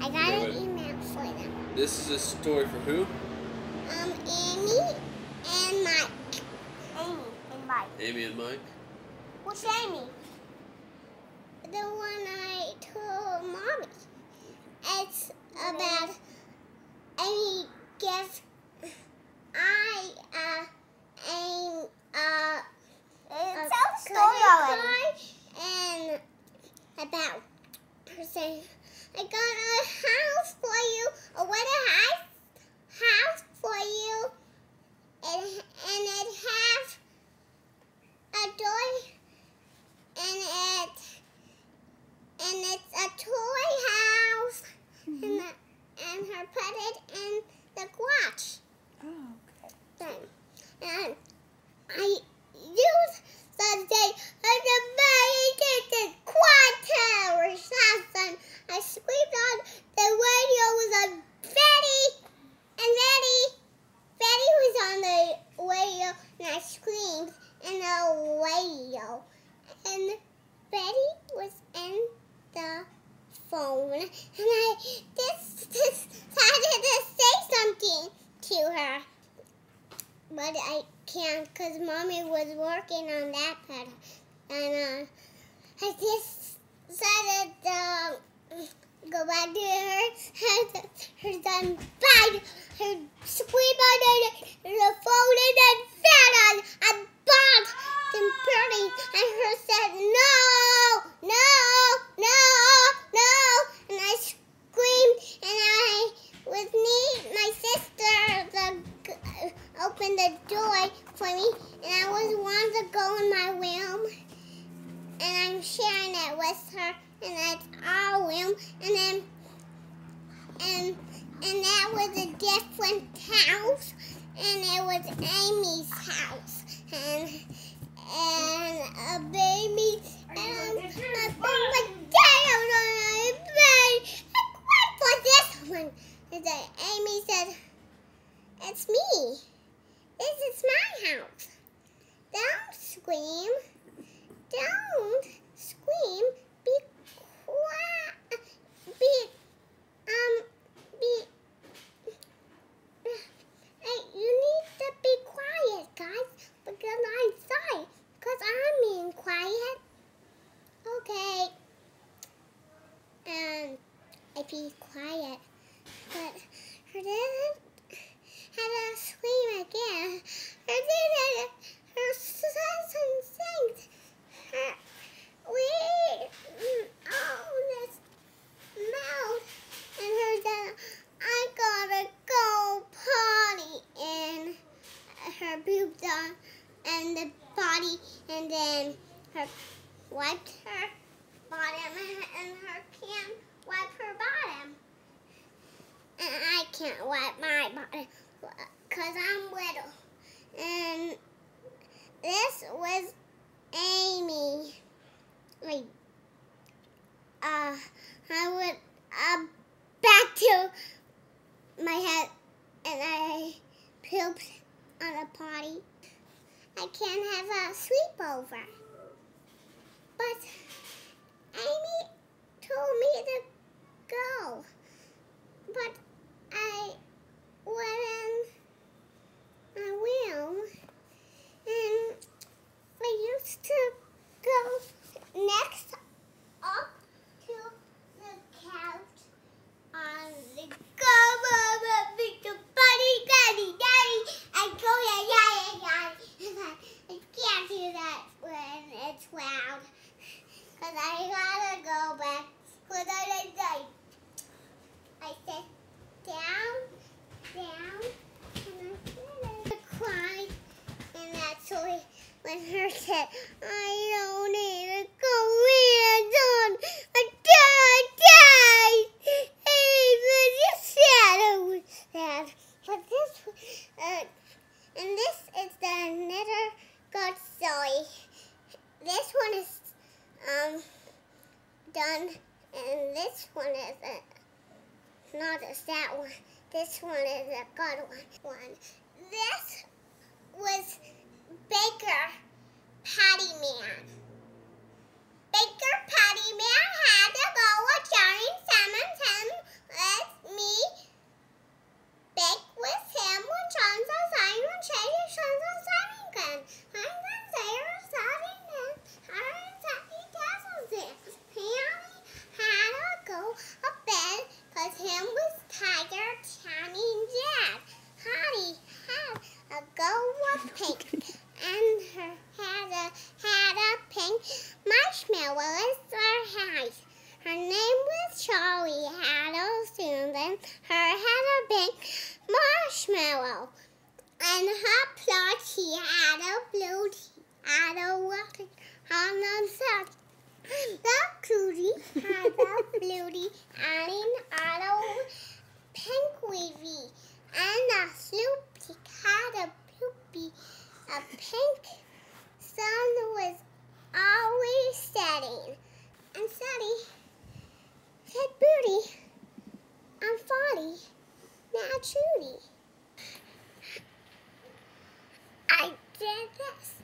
I got an email for them. This is a story for who? Amy and Mike. Amy and Mike. Amy and Mike? Who's Amy? The one I told Mommy. It's about Amy gets tell the story already. And about her saying, I got a house for you, a wedding house for you, and it has a door, and it's a toy house, and her put it in the garage. Oh, okay. And I used the day of the very quiet tower something. I screamed on the radio was on Betty, and Betty was on the radio, and I screamed in the radio, and Betty was in the phone, and I decided to say something to her. But I can't because Mommy was working on that part. And I just decided to go back to her son bang, her scream on the phone and then fell on a bomb and burning. And her said, no, no, no, no. And I screamed and I was my sister opened the door for me, and I was wanting to go in my room, and I'm sharing it with her, and that's our room, and that was a different house, and it was Amy's house, and a baby, and a potato on my bed. What for this one? And then Amy said, it's me. This is my house. Don't scream. Don't scream. Be quiet. You need to be quiet, guys, because I'm sorry, because I'm being quiet. Okay. And I be quiet, but her dad had to scream again. Her son sings. This mouth. And her dad, I gotta go potty. And her boobs on and the body. And then her wiped her bottom. And her can't wipe her bottom. And I can't wipe my bottom because I'm little. And this was Amy. I went back to my head and I pooped on a potty. I can't have a sleepover. But Amy told me to go. But I went in my room, and I used to go next up to the couch on the big buddy, daddy. I go yeah. I can't do that when it's loud, cause I gotta go back. Cause I sit down, and I cry, and that's when her said, I don't need to go in, I died. Hey, you said I was sad, but and this is the Nether God story. This one is done, and this one is not a sad one. This one is a good one. This was Baker Patty Man. Baker Patty Man had to go with Johnny Simmons Sally had a Susan. Her had a big marshmallow. And her plot, she had a blue tea. Had a water on the sun. The Cootie had a blue tea. And had a pink wavy. And the Snoopy had a poopy. A pink sun was always setting. And Sally said, Booty, I'm 40, now Trudy. I did this.